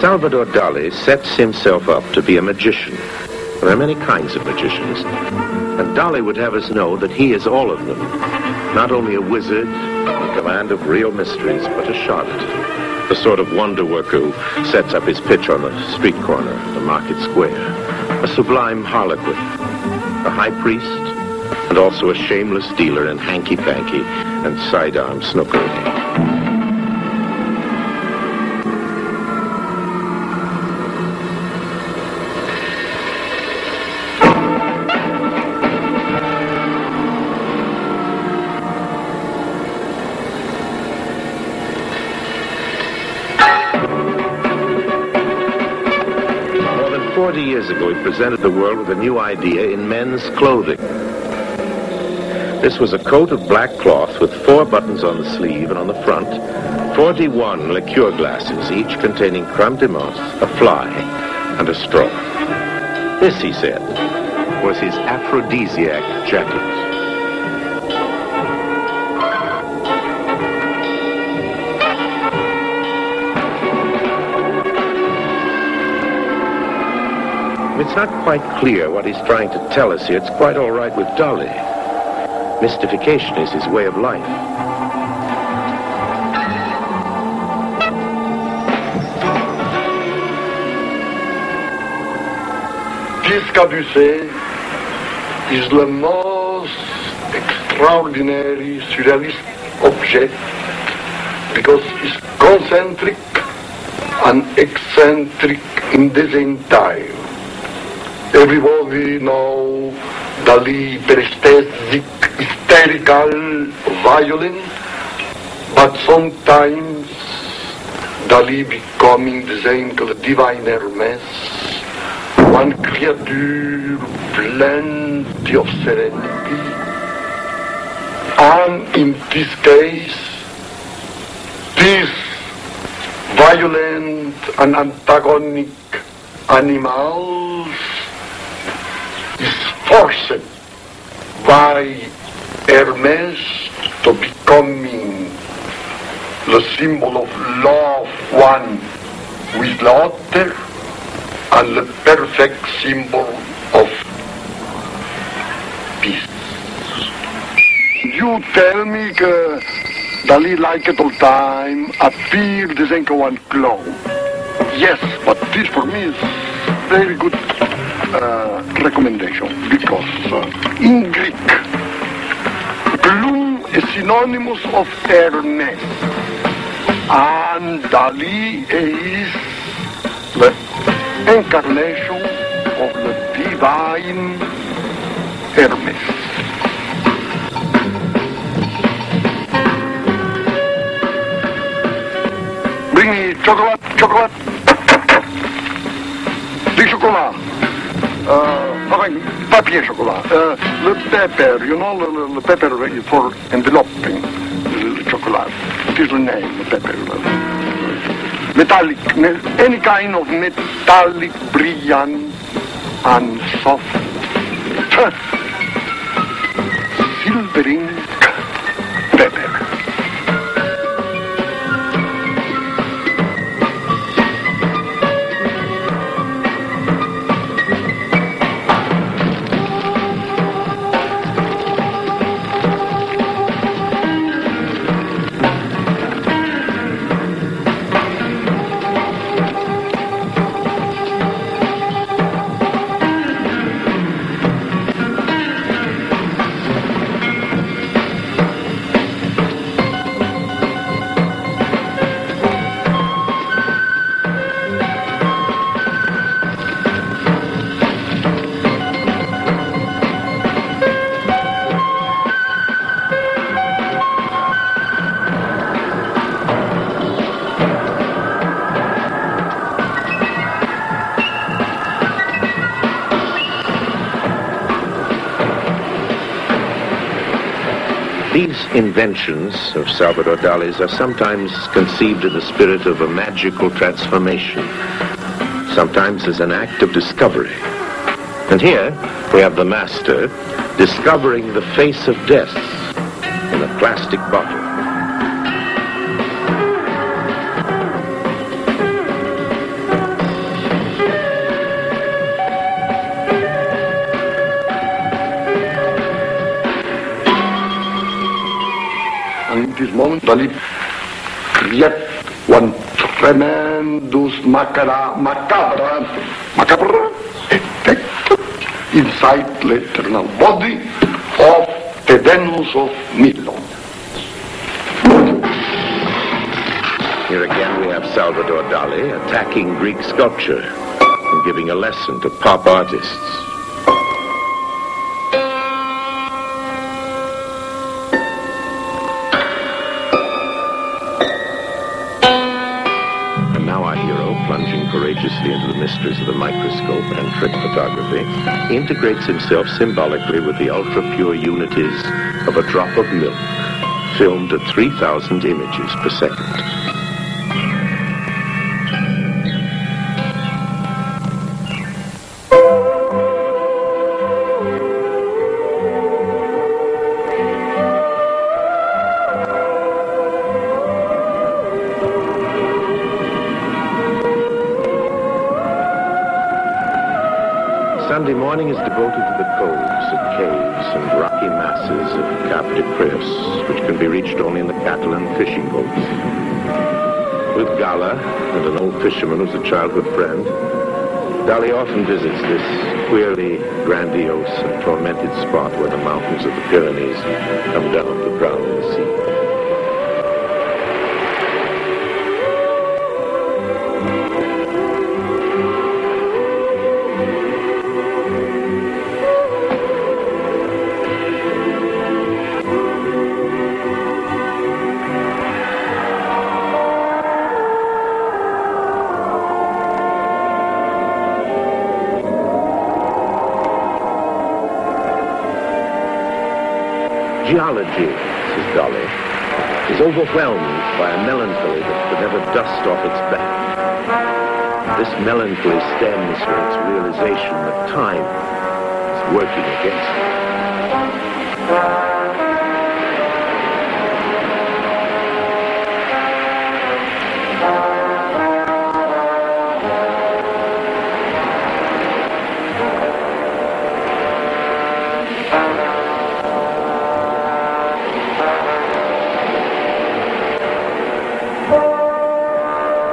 Salvador Dali sets himself up to be a magician. There are many kinds of magicians, and Dali would have us know that he is all of them. Not only a wizard, in command of real mysteries, but a charlatan. The sort of wonder worker who sets up his pitch on the street corner, the market square. A sublime harlequin, a high priest, and also a shameless dealer in hanky-panky and sidearm snookering. More than 40 years ago, he presented the world with a new idea in men's clothing. This was a coat of black cloth with 4 buttons on the sleeve and on the front, 41 liqueur glasses, each containing creme de menthe, a fly, and a straw. This, he said, was his aphrodisiac jacket. It's not quite clear what he's trying to tell us here. It's quite all right with Dali. Mystification is his way of life. This caducée is the most extraordinary surrealist object because it's concentric and eccentric in the same time. Everybody knows Dali, peresthetic, hysterical, violent, but sometimes Dali becoming the same que le divine Hermès, one creature plenty of serenity, and in this case, this violent and antagonic animals is forced by Hermès to becoming the symbol of love one with the other and the perfect symbol of peace. You tell me that Dali liked it all time, appeared as one clown. Yes, but this for me is very good recommendation because in Greek, gloom is synonymous of Hermès, and Dali is the incarnation of the divine Hermès. Bring me chocolate. The chocolate. Papier chocolate. The pepper, you know, the pepper for enveloping the chocolate. It is the name, the pepper. Metallic, any kind of metallic, brilliant, and soft, silvering pepper. These inventions of Salvador Dali's are sometimes conceived in the spirit of a magical transformation, sometimes as an act of discovery. And here we have the master discovering the face of death in a plastic bottle. this moment, Dali create one tremendous macabre effect inside the eternal body of the Venus of Milo. Here again we have Salvador Dali attacking Greek sculpture and giving a lesson to pop artists. And now our hero, plunging courageously into the mysteries of the microscope and trick photography, integrates himself symbolically with the ultra-pure unities of a drop of milk, filmed at 3,000 images per second. Sunday morning is devoted to the coves and caves and rocky masses of Cap de Creus, which can be reached only in the Catalan fishing boats. With Gala and an old fisherman who's a childhood friend, Dali often visits this queerly grandiose and tormented spot where the mountains of the Pyrenees come down to drown in the sea. Geology, says Dali, is overwhelmed by a melancholy that could never dust off its back. This melancholy stems from its realization that time is working against it.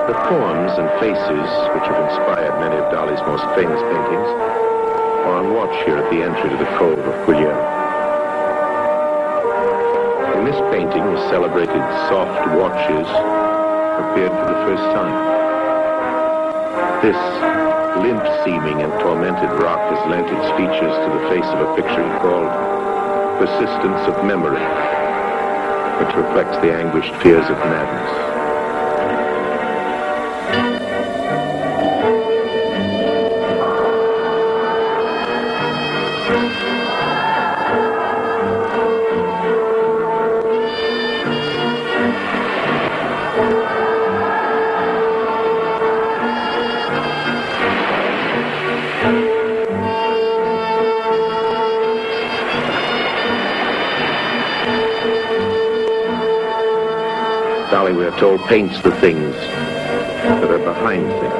The forms and faces which have inspired many of Dali's most famous paintings are on watch here at the entry to the Cove of Guillermo. In this painting, the celebrated soft watches appeared for the first time. This limp-seeming and tormented rock has lent its features to the face of a picture he called Persistence of Memory, which reflects the anguished fears of madness. Dali, we are told, paints the things that are behind things.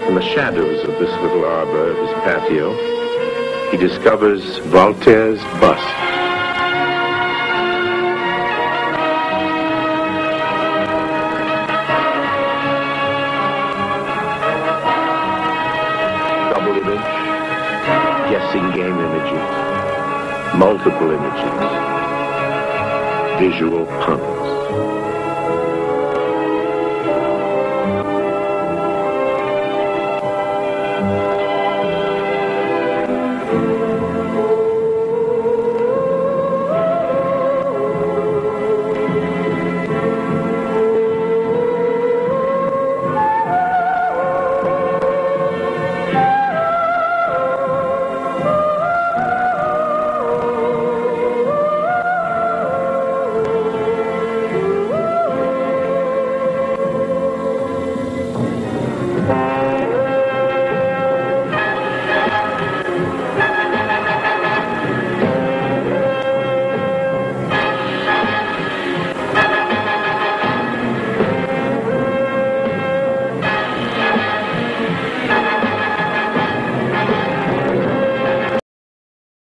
In the shadows of this little arbor of his patio, he discovers Voltaire's bust. Double image, guessing game images, multiple images, visual puns.